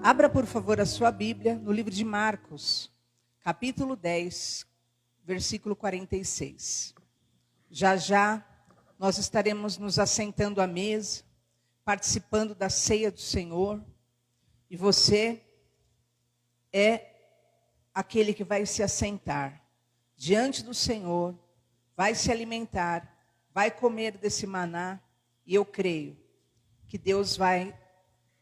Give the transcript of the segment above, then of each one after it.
Abra, por favor, a sua Bíblia no livro de Marcos, capítulo 10, versículo 46. Já já nós estaremos nos assentando à mesa, participando da ceia do Senhor, e você é aquele que vai se assentar diante do Senhor, vai se alimentar, vai comer desse maná, e eu creio que Deus vai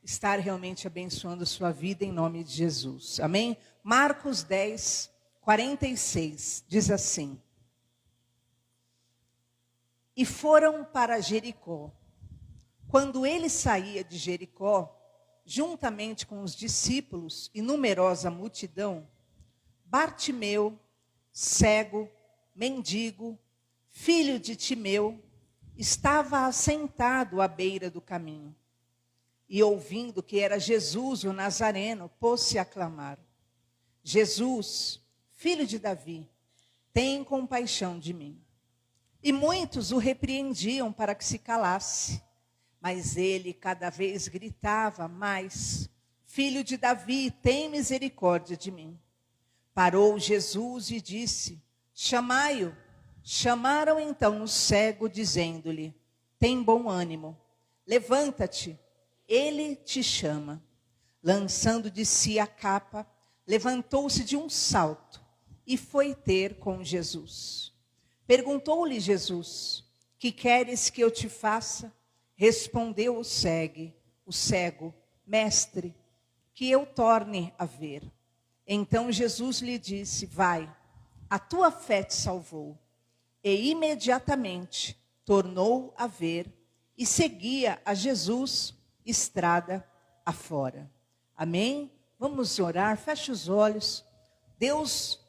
estar realmente abençoando a sua vida em nome de Jesus. Amém? Marcos 10, 46, diz assim: E foram para Jericó. Quando ele saía de Jericó, juntamente com os discípulos e numerosa multidão, Bartimeu, cego, mendigo, filho de Timeu, estava assentado à beira do caminho. E ouvindo que era Jesus o Nazareno, pôs-se a clamar: Jesus, filho de Davi, tem compaixão de mim. E muitos o repreendiam para que se calasse. Mas ele cada vez gritava mais: Filho de Davi, tem misericórdia de mim. Parou Jesus e disse: Chamai-o. Chamaram então o cego, dizendo-lhe: Tem bom ânimo, levanta-te, ele te chama. Lançando de si a capa, levantou-se de um salto e foi ter com Jesus. Perguntou-lhe Jesus: Que queres que eu te faça? Respondeu o cego: Mestre, que eu torne a ver. Então Jesus lhe disse: Vai, a tua fé te salvou. E imediatamente tornou a ver e seguia a Jesus estrada afora. Amém? Vamos orar, feche os olhos. Deus,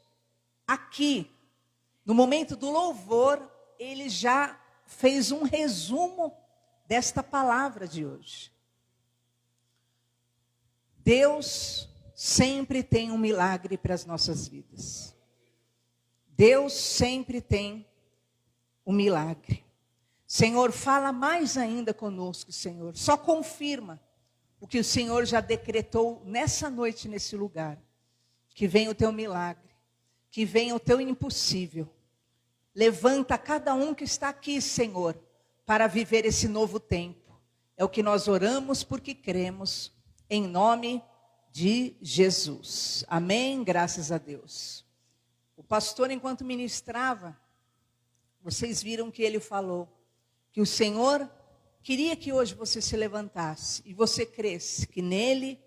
aqui, no momento do louvor, Ele já fez um resumo desta palavra de hoje. Deus sempre tem um milagre para as nossas vidas. Deus sempre tem um milagre. Senhor, fala mais ainda conosco, Senhor. Só confirma o que o Senhor já decretou nessa noite, nesse lugar. Que venha o teu milagre, que venha o teu impossível. Levanta cada um que está aqui, Senhor, para viver esse novo tempo. É o que nós oramos porque cremos, em nome de Jesus. Amém? Graças a Deus. O pastor, enquanto ministrava, vocês viram que ele falou que o Senhor queria que hoje você se levantasse e você cresce que nele,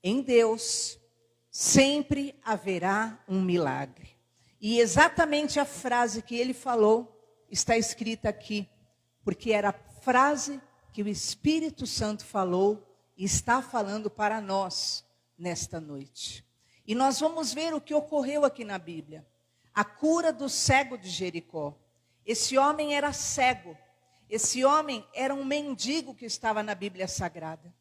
em Deus, sempre haverá um milagre. E exatamente a frase que ele falou está escrita aqui, porque era a frase que o Espírito Santo falou e está falando para nós nesta noite. E nós vamos ver o que ocorreu aqui na Bíblia. A cura do cego de Jericó. Esse homem era cego. Esse homem era um mendigo que estava na Bíblia Sagrada.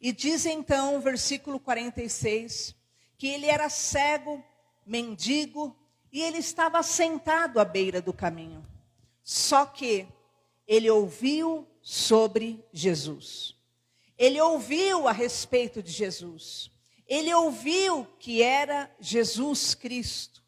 E diz então, versículo 46, que ele era cego, mendigo, e ele estava sentado à beira do caminho. Só que ele ouviu sobre Jesus. Ele ouviu a respeito de Jesus. Ele ouviu que era Jesus Cristo.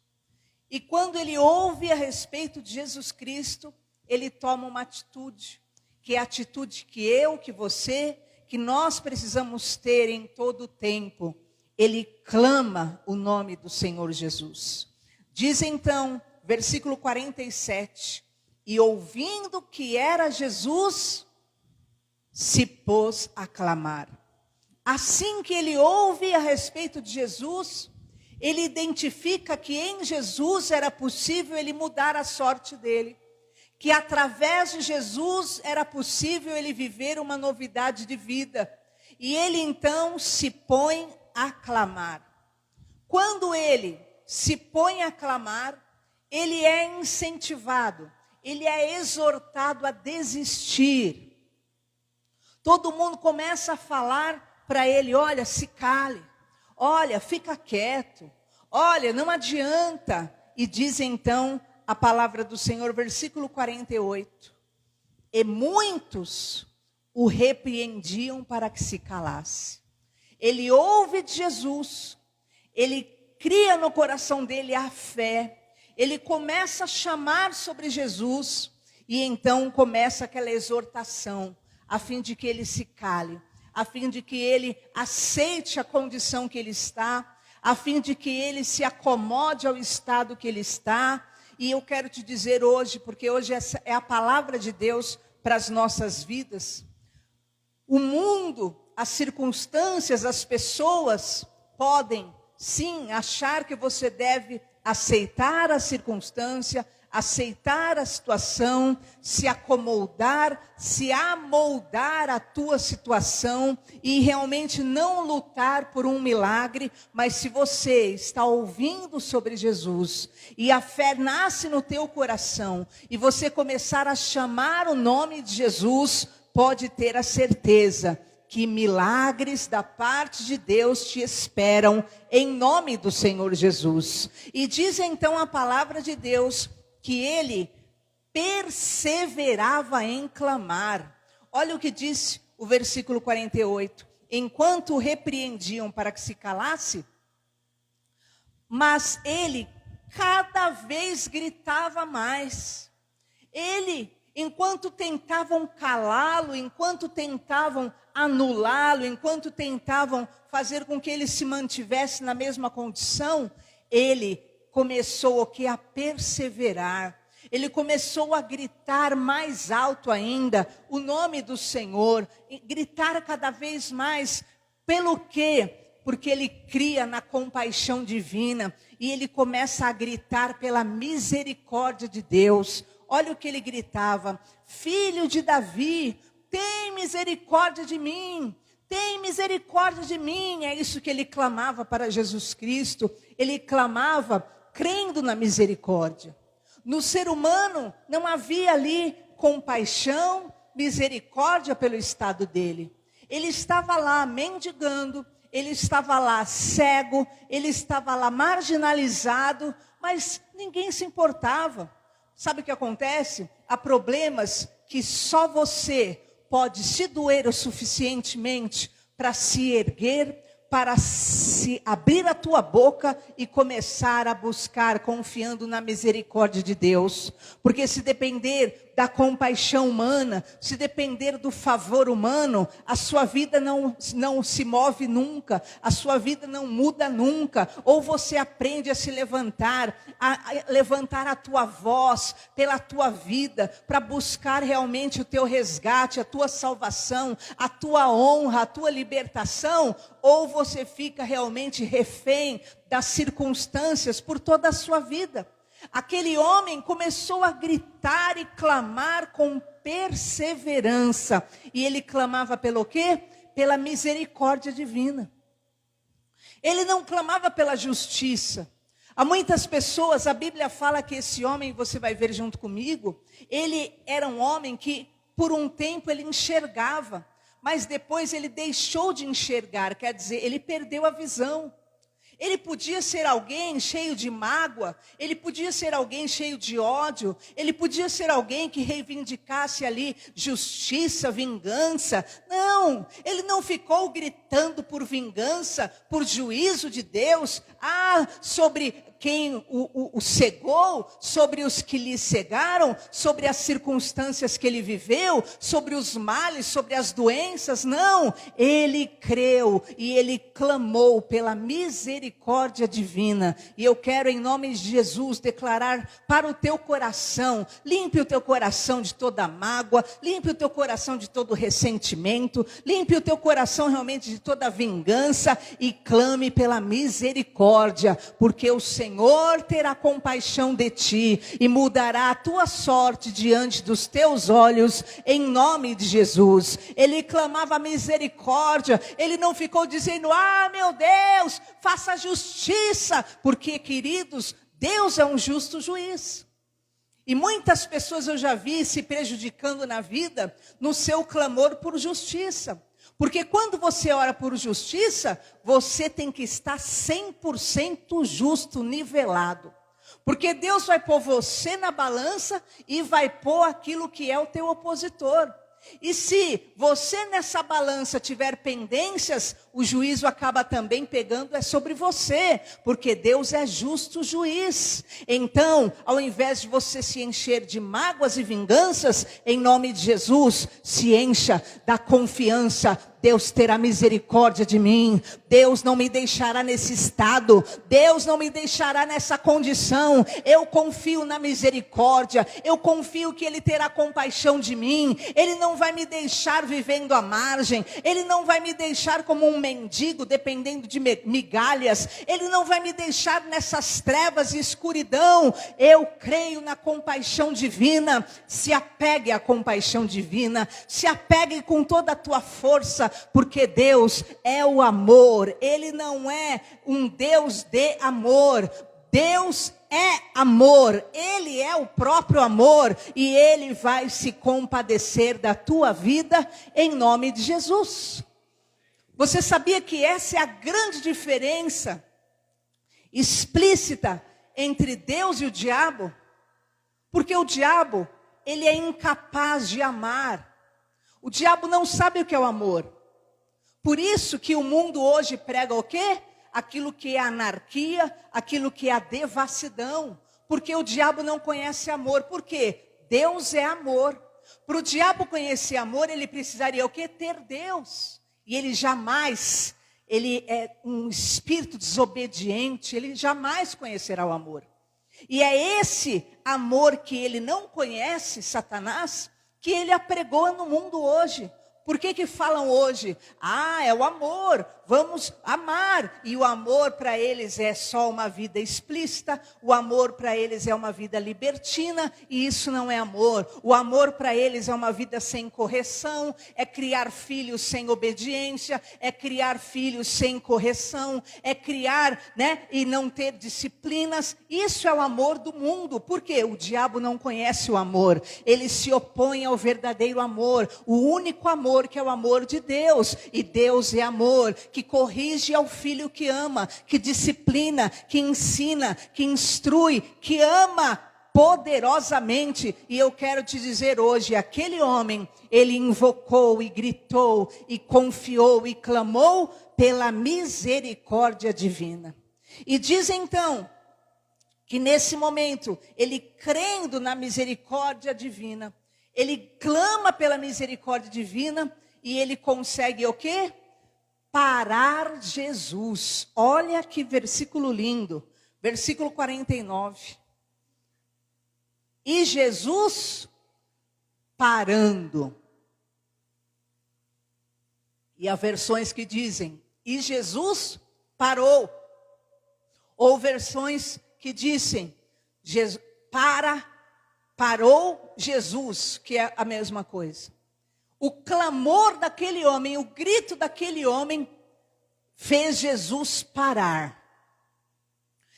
E quando ele ouve a respeito de Jesus Cristo, ele toma uma atitude, que é a atitude que eu, que você, que nós precisamos ter em todo o tempo. Ele clama o nome do Senhor Jesus. Diz então, versículo 47, e ouvindo que era Jesus, se pôs a clamar. Assim que ele ouve a respeito de Jesus, ele identifica que em Jesus era possível ele mudar a sorte dele. Que através de Jesus era possível ele viver uma novidade de vida. E ele então se põe a clamar. Quando ele se põe a clamar, ele é incentivado, ele é exortado a desistir. Todo mundo começa a falar para ele: olha, se cale. Olha, fica quieto. Olha, não adianta. E diz então a palavra do Senhor, versículo 48. E muitos o repreendiam para que se calasse. ele ouve de Jesus, ele cria no coração dele a fé, ele começa a chamar sobre Jesus, e então começa aquela exortação, a fim de que ele se cale, a fim de que ele aceite a condição que ele está, a fim de que ele se acomode ao estado que ele está. E eu quero te dizer hoje, porque hoje essa é a palavra de Deus para as nossas vidas. O mundo, as circunstâncias, as pessoas podem, sim, achar que você deve aceitar a circunstância, aceitar a situação, se acomodar, se amoldar à tua situação e realmente não lutar por um milagre. Mas se você está ouvindo sobre Jesus e a fé nasce no teu coração e você começar a chamar o nome de Jesus, pode ter a certeza que milagres da parte de Deus te esperam em nome do Senhor Jesus. E diz então a palavra de Deus que ele perseverava em clamar. Olha o que diz o versículo 48. Enquanto o repreendiam para que se calasse, mas ele cada vez gritava mais. Ele, enquanto tentavam calá-lo, enquanto tentavam anulá-lo, enquanto tentavam fazer com que ele se mantivesse na mesma condição, ele começou a perseverar. Ele começou a gritar mais alto ainda o nome do Senhor, gritar cada vez mais. Pelo quê? Porque ele cria na compaixão divina e ele começa a gritar pela misericórdia de Deus. Olha o que ele gritava: filho de Davi, tem misericórdia de mim. Tem misericórdia de mim. É isso que ele clamava para Jesus Cristo. Ele clamava crendo na misericórdia. No ser humano não havia ali compaixão, misericórdia pelo estado dele. Ele estava lá mendigando, ele estava lá cego, ele estava lá marginalizado, mas ninguém se importava. Sabe o que acontece? Há problemas que só você pode se doer o suficientemente para se erguer, para se abrir a tua boca e começar a buscar, confiando na misericórdia de Deus. Porque se depender da compaixão humana, se depender do favor humano, a sua vida não se move nunca, a sua vida não muda nunca. Ou você aprende a se levantar, a levantar a tua voz pela tua vida, para buscar realmente o teu resgate, a tua salvação, a tua honra, a tua libertação, ou você fica realmente refém das circunstâncias por toda a sua vida. Aquele homem começou a gritar e clamar com perseverança. E ele clamava pelo quê? Pela misericórdia divina. Ele não clamava pela justiça. Há muitas pessoas, a Bíblia fala que esse homem, você vai ver junto comigo, ele era um homem que por um tempo ele enxergava, mas depois ele deixou de enxergar, quer dizer, ele perdeu a visão. Ele podia ser alguém cheio de mágoa, ele podia ser alguém cheio de ódio, ele podia ser alguém que reivindicasse ali justiça, vingança. Não, ele não ficou gritando por vingança, por juízo de Deus, sobre quem o cegou, sobre os que lhe cegaram, sobre as circunstâncias que ele viveu, sobre os males, sobre as doenças. Não, ele creu e ele clamou pela misericórdia divina. E eu quero, em nome de Jesus, declarar para o teu coração: limpe o teu coração de toda mágoa, limpe o teu coração de todo ressentimento, limpe o teu coração realmente de toda vingança e clame pela misericórdia, porque o Senhor terá compaixão de ti e mudará a tua sorte diante dos teus olhos, em nome de Jesus. Ele clamava misericórdia, ele não ficou dizendo: meu Deus, faça justiça, porque, queridos, Deus é um justo juiz. E muitas pessoas eu já vi se prejudicando na vida no seu clamor por justiça. Porque quando você ora por justiça, você tem que estar 100% justo, nivelado. Porque Deus vai pôr você na balança e vai pôr aquilo que é o teu opositor. E se você nessa balança tiver pendências, o juízo acaba também pegando sobre você, porque Deus é justo juiz. Então, ao invés de você se encher de mágoas e vinganças, em nome de Jesus, se encha da confiança. Deus terá misericórdia de mim. Deus não me deixará nesse estado. Deus não me deixará nessa condição. Eu confio na misericórdia. Eu confio que Ele terá compaixão de mim. Ele não vai me deixar vivendo à margem. Ele não vai me deixar como um mendigo, dependendo de migalhas. Ele não vai me deixar nessas trevas e escuridão. Eu creio na compaixão divina. Se apegue à compaixão divina. Se apegue com toda a tua força. Porque Deus é o amor, Ele não é um Deus de amor, Deus é amor, Ele é o próprio amor, e Ele vai se compadecer da tua vida em nome de Jesus. Você sabia que essa é a grande diferença explícita entre Deus e o diabo? Porque o diabo, ele é incapaz de amar. O diabo não sabe o que é o amor. Por isso que o mundo hoje prega o quê? Aquilo que é anarquia, aquilo que é a devassidão. Porque o diabo não conhece amor. Por quê? Deus é amor. Para o diabo conhecer amor, ele precisaria o quê? Ter Deus. E ele jamais, ele é um espírito desobediente, ele jamais conhecerá o amor. E é esse amor que ele não conhece, Satanás, que ele apregou no mundo hoje. Por que falam hoje? É o amor, vamos amar. E o amor para eles é só uma vida explícita, o amor para eles é uma vida libertina, e isso não é amor. O amor para eles é uma vida sem correção, é criar filhos sem obediência, é criar filhos sem correção, é criar, e não ter disciplinas. Isso é o amor do mundo. Por quê? O diabo não conhece o amor, ele se opõe ao verdadeiro amor, o único amor que é o amor de Deus. E Deus é amor, que corrige ao filho que ama, que disciplina, que ensina, que instrui, que ama poderosamente. E eu quero te dizer hoje, aquele homem, ele invocou e gritou e confiou e clamou pela misericórdia divina. E diz então que nesse momento, ele crendo na misericórdia divina, ele clama pela misericórdia divina e ele consegue o quê? Parar Jesus. Olha que versículo lindo. Versículo 49. E Jesus parando. E há versões que dizem, e Jesus parou. Ou versões que dizem, parou Jesus, que é a mesma coisa. O clamor daquele homem, o grito daquele homem, fez Jesus parar.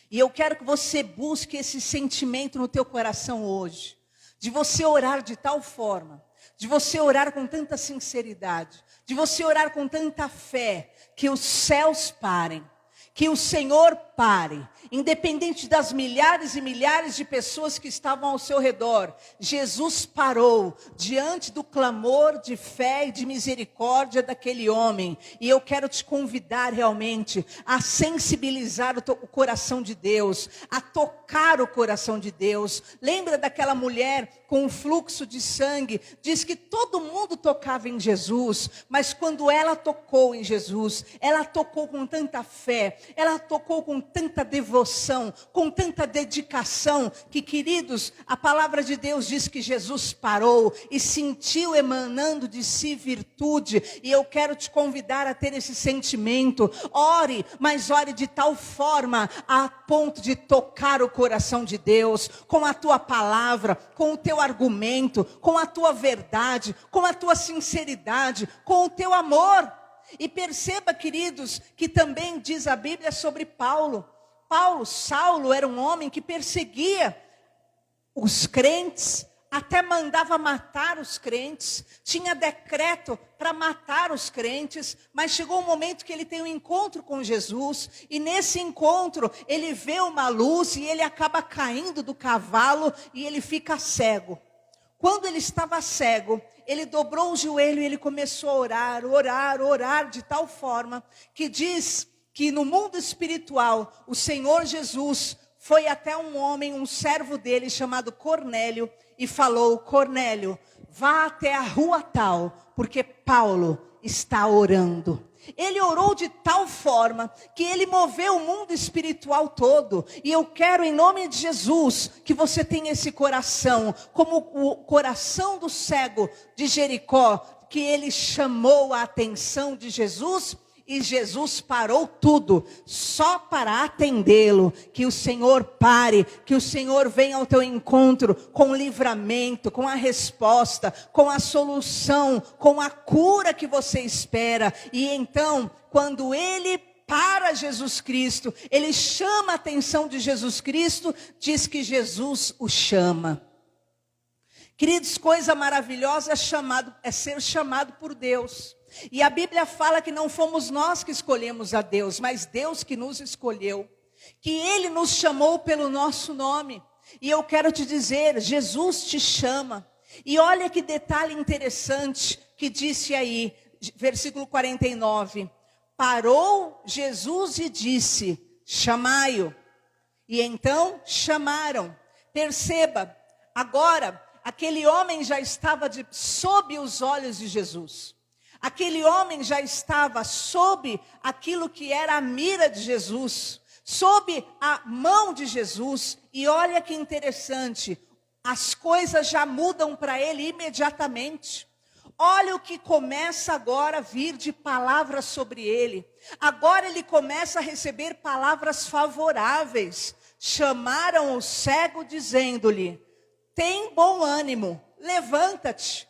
E eu quero que você busque esse sentimento no teu coração hoje. De você orar de tal forma, de você orar com tanta sinceridade, de você orar com tanta fé, que os céus parem. Que o Senhor pare, independente das milhares e milhares de pessoas que estavam ao seu redor. Jesus parou diante do clamor de fé e de misericórdia daquele homem. E eu quero te convidar realmente a sensibilizar o coração de Deus, a tocar o coração de Deus. Lembra daquela mulher com um fluxo de sangue? Diz que todo mundo tocava em Jesus, mas quando ela tocou em Jesus, ela tocou com tanta fé, ela tocou com tanta devoção, com tanta dedicação, que, queridos, a palavra de Deus diz que Jesus parou e sentiu emanando de si virtude. E eu quero te convidar a ter esse sentimento. Ore, mas ore de tal forma a ponto de tocar o coração de Deus, com a tua palavra, com o teu argumento, com a tua verdade, com a tua sinceridade, com o teu amor. E perceba, queridos, que também diz a Bíblia sobre Paulo. Saulo era um homem que perseguia os crentes, até mandava matar os crentes, tinha decreto para matar os crentes, mas chegou um momento que ele tem um encontro com Jesus, e nesse encontro ele vê uma luz e ele acaba caindo do cavalo e ele fica cego. Quando ele estava cego, ele dobrou o joelho e ele começou a orar de tal forma que diz que no mundo espiritual, o Senhor Jesus foi até um homem, um servo dele chamado Cornélio e falou: Cornélio, vá até a rua tal, porque Paulo está orando. Ele orou de tal forma que ele moveu o mundo espiritual todo. E eu quero, em nome de Jesus, que você tenha esse coração, como o coração do cego de Jericó, que ele chamou a atenção de Jesus. E Jesus parou tudo, só para atendê-lo. Que o Senhor pare, que o Senhor venha ao teu encontro com livramento, com a resposta, com a solução, com a cura que você espera. E então, quando ele para Jesus Cristo, ele chama a atenção de Jesus Cristo, diz que Jesus o chama. Queridos, coisa maravilhosa é ser chamado por Deus. E a Bíblia fala que não fomos nós que escolhemos a Deus, mas Deus que nos escolheu. Que Ele nos chamou pelo nosso nome. E eu quero te dizer, Jesus te chama. E olha que detalhe interessante que disse aí, versículo 49. Parou Jesus e disse: chamai-o. E então chamaram. Perceba, agora aquele homem já estava sob os olhos de Jesus. Aquele homem já estava sob aquilo que era a mira de Jesus, sob a mão de Jesus. E olha que interessante, as coisas já mudam para ele imediatamente. Olha o que começa agora a vir de palavras sobre ele. Agora ele começa a receber palavras favoráveis. Chamaram o cego dizendo-lhe: tem bom ânimo, levanta-te.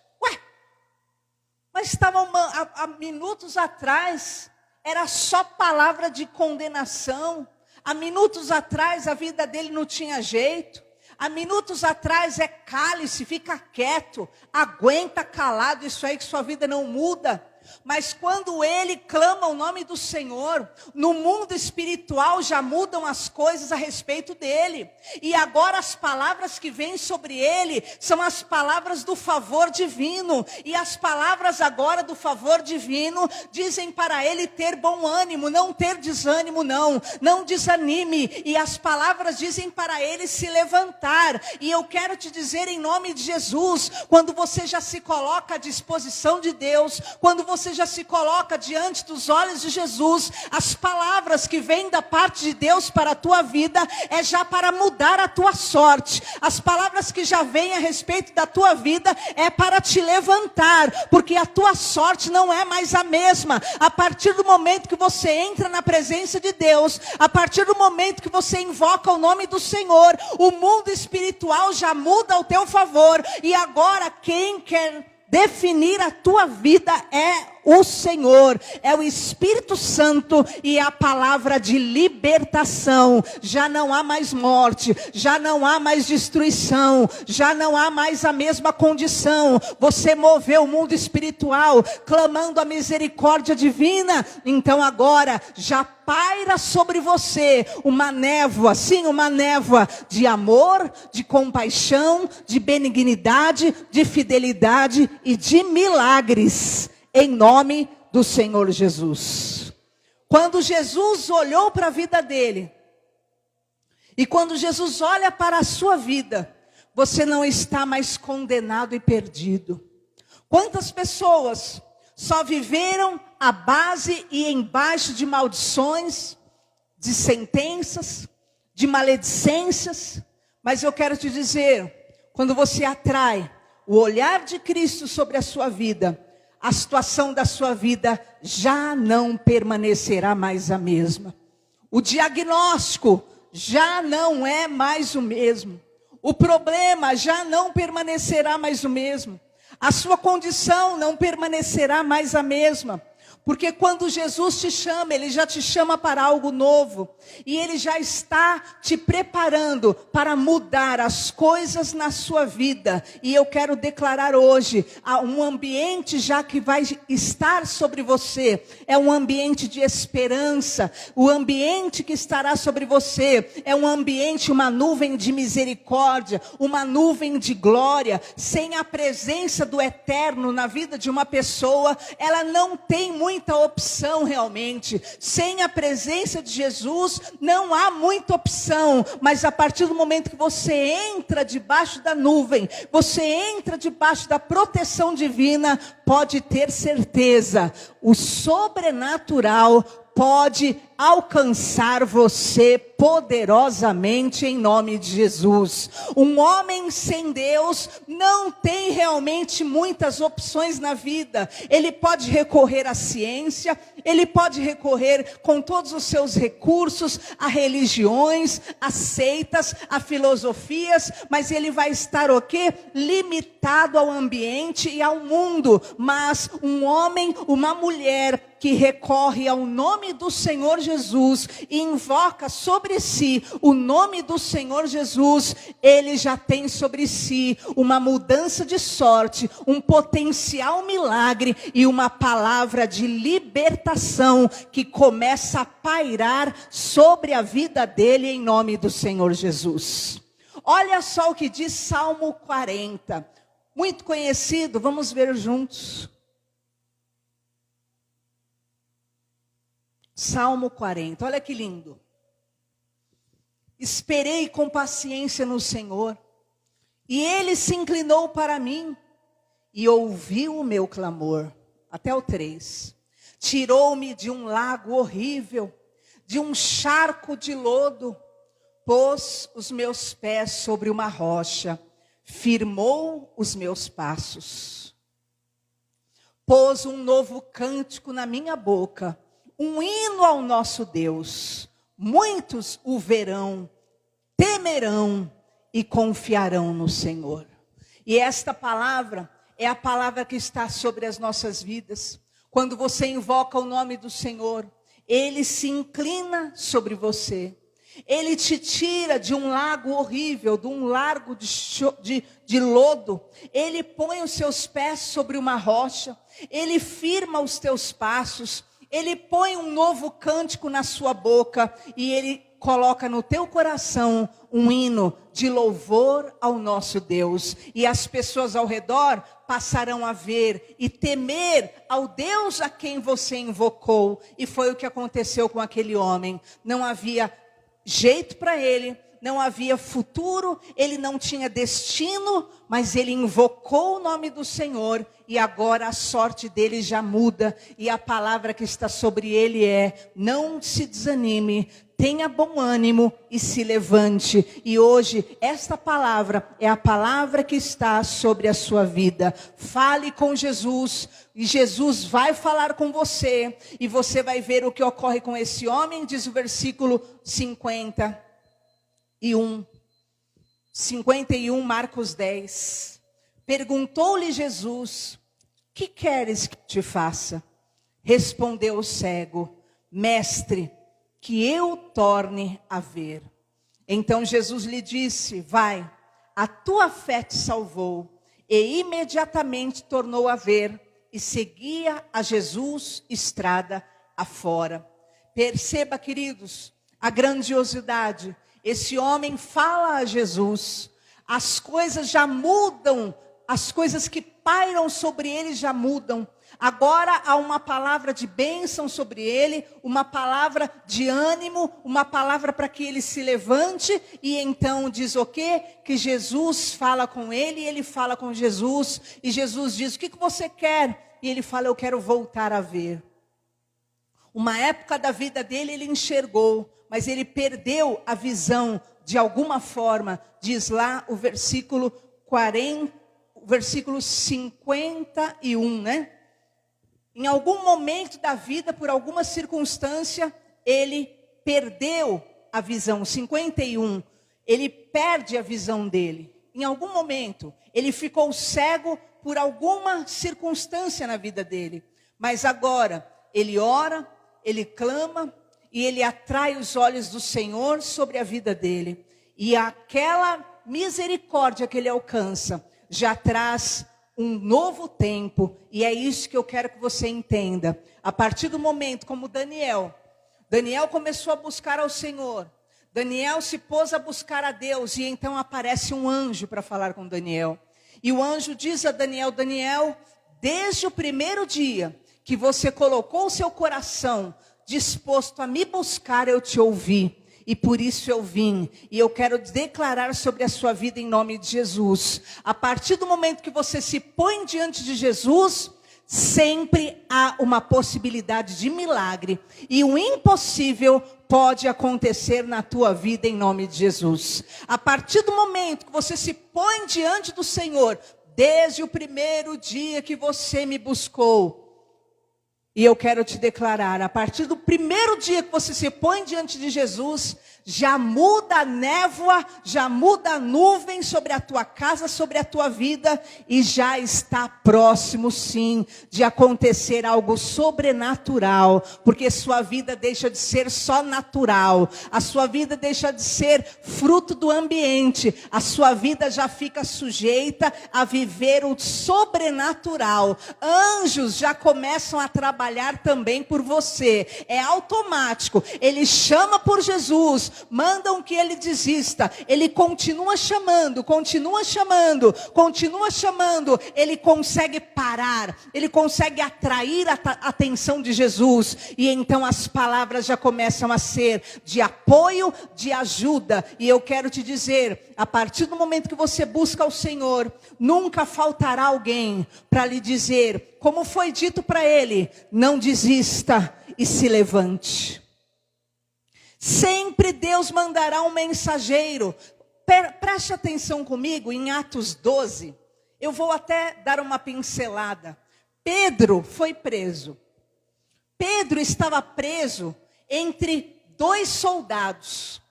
Mas estavam há minutos atrás, era só palavra de condenação. Há minutos atrás a vida dele não tinha jeito. Há minutos atrás é cale-se, fica quieto, aguenta calado, isso aí que sua vida não muda. Mas quando ele clama o nome do Senhor, no mundo espiritual já mudam as coisas a respeito dele. E agora as palavras que vêm sobre ele são as palavras do favor divino. E as palavras agora do favor divino dizem para ele ter bom ânimo, não ter desânimo não desanime. E as palavras dizem para ele se levantar. E eu quero te dizer em nome de Jesus, quando você já se coloca à disposição de Deus, quando você já se coloca diante dos olhos de Jesus, as palavras que vêm da parte de Deus para a tua vida é já para mudar a tua sorte. As palavras que já vêm a respeito da tua vida é para te levantar, porque a tua sorte não é mais a mesma. A partir do momento que você entra na presença de Deus, a partir do momento que você invoca o nome do Senhor, o mundo espiritual já muda ao teu favor. E agora quem quer definir a tua vida é o Senhor, é o Espírito Santo e a palavra de libertação. Já não há mais morte, já não há mais destruição, já não há mais a mesma condição. Você moveu o mundo espiritual, clamando a misericórdia divina, então agora já paira sobre você uma névoa, sim, uma névoa de amor, de compaixão, de benignidade, de fidelidade e de milagres. Em nome do Senhor Jesus. Quando Jesus olhou para a vida dele, e quando Jesus olha para a sua vida, você não está mais condenado e perdido. Quantas pessoas só viveram à base e embaixo de maldições, de sentenças, de maledicências? Mas eu quero te dizer, quando você atrai o olhar de Cristo sobre a sua vida, a situação da sua vida já não permanecerá mais a mesma. O diagnóstico já não é mais o mesmo. O problema já não permanecerá mais o mesmo. A sua condição não permanecerá mais a mesma. Porque quando Jesus te chama, Ele já te chama para algo novo. E Ele já está te preparando para mudar as coisas na sua vida. E eu quero declarar hoje, um ambiente já que vai estar sobre você, é um ambiente de esperança. O ambiente que estará sobre você é um ambiente, uma nuvem de misericórdia, uma nuvem de glória. Sem a presença do Eterno na vida de uma pessoa, ela não tem muita opção realmente. Sem a presença de Jesus não há muita opção, mas a partir do momento que você entra debaixo da nuvem, você entra debaixo da proteção divina, pode ter certeza, o sobrenatural pode alcançar você poderosamente em nome de Jesus. Um homem sem Deus não tem realmente muitas opções na vida. Ele pode recorrer à ciência, ele pode recorrer com todos os seus recursos a religiões, a seitas, a filosofias, mas ele vai estar o quê? Limitado ao ambiente e ao mundo. Mas um homem, uma mulher que recorre ao nome do Senhor Jesus e invoca sobre si o nome do Senhor Jesus, ele já tem sobre si uma mudança de sorte, um potencial milagre e uma palavra de libertação que começa a pairar sobre a vida dele em nome do Senhor Jesus. Olha só o que diz Salmo 40, muito conhecido, vamos ver juntos. Salmo 40, olha que lindo. Esperei com paciência no Senhor, e Ele se inclinou para mim, e ouviu o meu clamor. Até o 3. Tirou-me de um lago horrível, de um charco de lodo, pôs os meus pés sobre uma rocha, firmou os meus passos. Pôs um novo cântico na minha boca, um hino ao nosso Deus. Muitos o verão, temerão e confiarão no Senhor. E esta palavra é a palavra que está sobre as nossas vidas. Quando você invoca o nome do Senhor, Ele se inclina sobre você. Ele te tira de um lago horrível, de um lago de lodo. Ele põe os seus pés sobre uma rocha. Ele firma os teus passos. Ele põe um novo cântico na sua boca e Ele coloca no teu coração um hino de louvor ao nosso Deus. E as pessoas ao redor passarão a ver e temer ao Deus a quem você invocou. E foi o que aconteceu com aquele homem. Não havia jeito para ele, não havia futuro, ele não tinha destino, mas ele invocou o nome do Senhor e agora a sorte dele já muda. E a palavra que está sobre ele é: não se desanime, tenha bom ânimo e se levante. E hoje esta palavra é a palavra que está sobre a sua vida. Fale com Jesus e Jesus vai falar com você. E você vai ver o que ocorre com esse homem, diz o versículo 51, Marcos 10. Perguntou-lhe Jesus: que queres que te faça? Respondeu o cego: mestre, que eu torne a ver. Então Jesus lhe disse: vai, a tua fé te salvou. E imediatamente tornou a ver e seguia a Jesus estrada afora. Perceba, queridos, a grandiosidade. Esse homem fala a Jesus, as coisas já mudam, as coisas que pairam sobre ele já mudam. Agora há uma palavra de bênção sobre ele, uma palavra de ânimo, uma palavra para que ele se levante. E então diz o quê? Que Jesus fala com ele e ele fala com Jesus. E Jesus diz: o que você quer? E ele fala: eu quero voltar a ver. Uma época da vida dele ele enxergou, mas ele perdeu a visão de alguma forma. Diz lá o versículo 40, o versículo 51, né? Em algum momento da vida, por alguma circunstância, ele perdeu a visão. 51, ele perde a visão dele. Em algum momento, ele ficou cego por alguma circunstância na vida dele. Mas agora, ele ora, ele clama e ele atrai os olhos do Senhor sobre a vida dele. E aquela misericórdia que ele alcança já traz um novo tempo. E é isso que eu quero que você entenda. A partir do momento, como Daniel começou a buscar ao Senhor. Daniel se pôs a buscar a Deus e então aparece um anjo para falar com Daniel. E o anjo diz a Daniel: Daniel, desde o primeiro dia que você colocou o seu coração disposto a me buscar, eu te ouvi. E por isso eu vim. E eu quero declarar sobre a sua vida em nome de Jesus. A partir do momento que você se põe diante de Jesus, sempre há uma possibilidade de milagre. E o impossível pode acontecer na tua vida em nome de Jesus. A partir do momento que você se põe diante do Senhor, desde o primeiro dia que você me buscou, e eu quero te declarar, a partir do primeiro dia que você se põe diante de Jesus, já muda a névoa, já muda a nuvem sobre a tua casa, sobre a tua vida, e já está próximo sim de acontecer algo sobrenatural, porque sua vida deixa de ser só natural, a sua vida deixa de ser fruto do ambiente, a sua vida já fica sujeita a viver o sobrenatural. Anjos já começam a trabalhar também por você, é automático, ele chama por Jesus, mandam que ele desista, ele continua chamando, ele consegue parar, ele consegue atrair a atenção de Jesus, e então as palavras já começam a ser de apoio, de ajuda. E eu quero te dizer, a partir do momento que você busca o Senhor, nunca faltará alguém para lhe dizer, como foi dito para ele: não desista e se levante. Sempre Deus mandará um mensageiro. Preste atenção comigo em Atos 12. Eu vou até dar uma pincelada. Pedro foi preso. Pedro estava preso entre 2 soldados.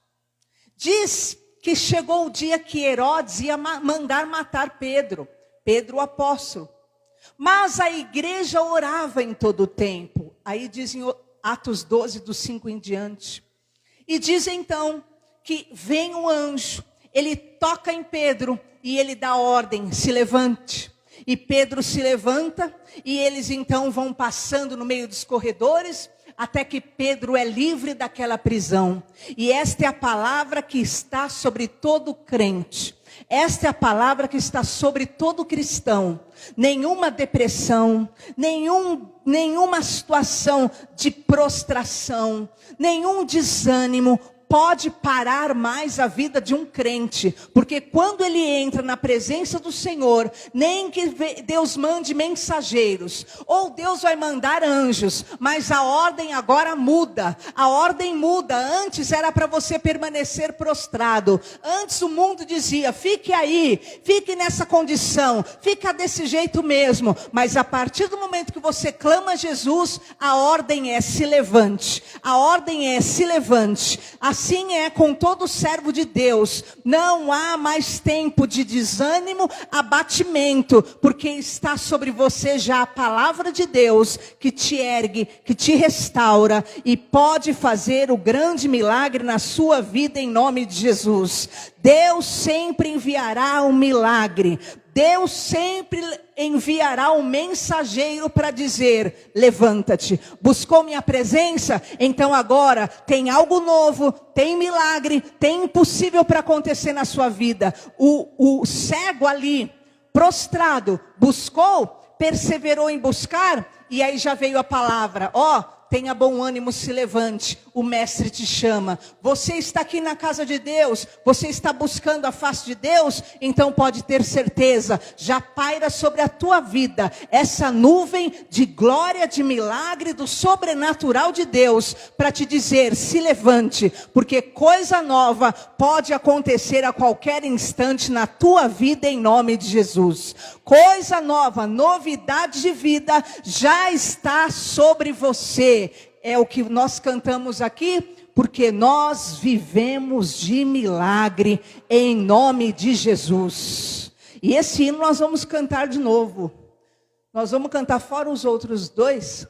Diz que chegou o dia que Herodes ia mandar matar Pedro. Pedro o apóstolo. Mas a igreja orava em todo o tempo. Aí diz em Atos 12, do 5 em diante. E diz então que vem um anjo, ele toca em Pedro e ele dá ordem: se levante. E Pedro se levanta e eles então vão passando no meio dos corredores, até que Pedro é livre daquela prisão. E esta é a palavra que está sobre todo crente. Esta é a palavra que está sobre todo cristão. Nenhuma depressão, nenhuma situação de prostração, nenhum desânimo pode parar mais a vida de um crente, porque quando ele entra na presença do Senhor, nem que Deus mande mensageiros, ou Deus vai mandar anjos, mas a ordem agora muda, a ordem muda. Antes era para você permanecer prostrado, antes o mundo dizia: fique aí, fique nessa condição, fica desse jeito mesmo, mas a partir do momento que você clama a Jesus, a ordem é: se levante, a ordem é: se levante. Assim é com todo servo de Deus. Não há mais tempo de desânimo, abatimento, porque está sobre você já a palavra de Deus, que te ergue, que te restaura, e pode fazer o grande milagre na sua vida em nome de Jesus. Deus sempre enviará um milagre. Deus sempre enviará um mensageiro para dizer: levanta-te. Buscou minha presença? Então agora tem algo novo, tem milagre, tem impossível para acontecer na sua vida. O cego ali, prostrado, buscou, perseverou em buscar, e aí já veio a palavra: ó, tenha bom ânimo, se levante, o mestre te chama. Você está aqui na casa de Deus, você está buscando a face de Deus, então pode ter certeza, já paira sobre a tua vida essa nuvem de glória, de milagre, do sobrenatural de Deus, para te dizer: se levante, porque coisa nova pode acontecer a qualquer instante na tua vida em nome de Jesus. Coisa nova, novidade de vida já está sobre você. É o que nós cantamos aqui, porque nós vivemos de milagre em nome de Jesus. E esse hino nós vamos cantar de novo. Nós vamos cantar fora os outros 2,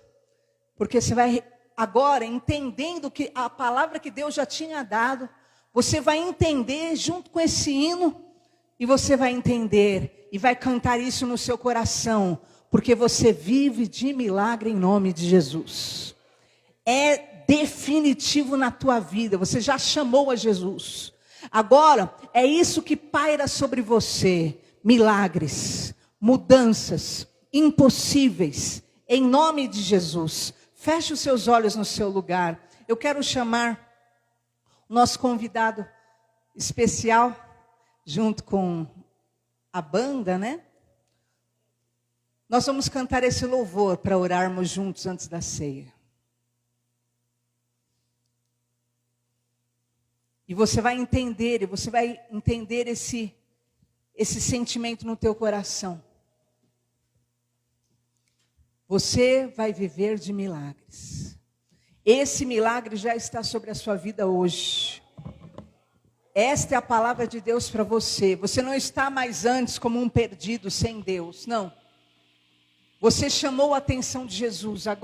Porque você vai agora, entendendo que a palavra que Deus já tinha dado, você vai entender junto com esse hino, e você vai entender, e vai cantar isso no seu coração, porque você vive de milagre em nome de Jesus. É definitivo na tua vida, você já chamou a Jesus. Agora, é isso que paira sobre você, milagres, mudanças, impossíveis, em nome de Jesus. Feche os seus olhos no seu lugar. Eu quero chamar o nosso convidado especial, junto com a banda, né? Nós vamos cantar esse louvor para orarmos juntos antes da ceia. E você vai entender esse sentimento no teu coração. Você vai viver de milagres. Esse milagre já está sobre a sua vida hoje. Esta é a palavra de Deus para você. Você não está mais antes como um perdido sem Deus, não. Você chamou a atenção de Jesus, agora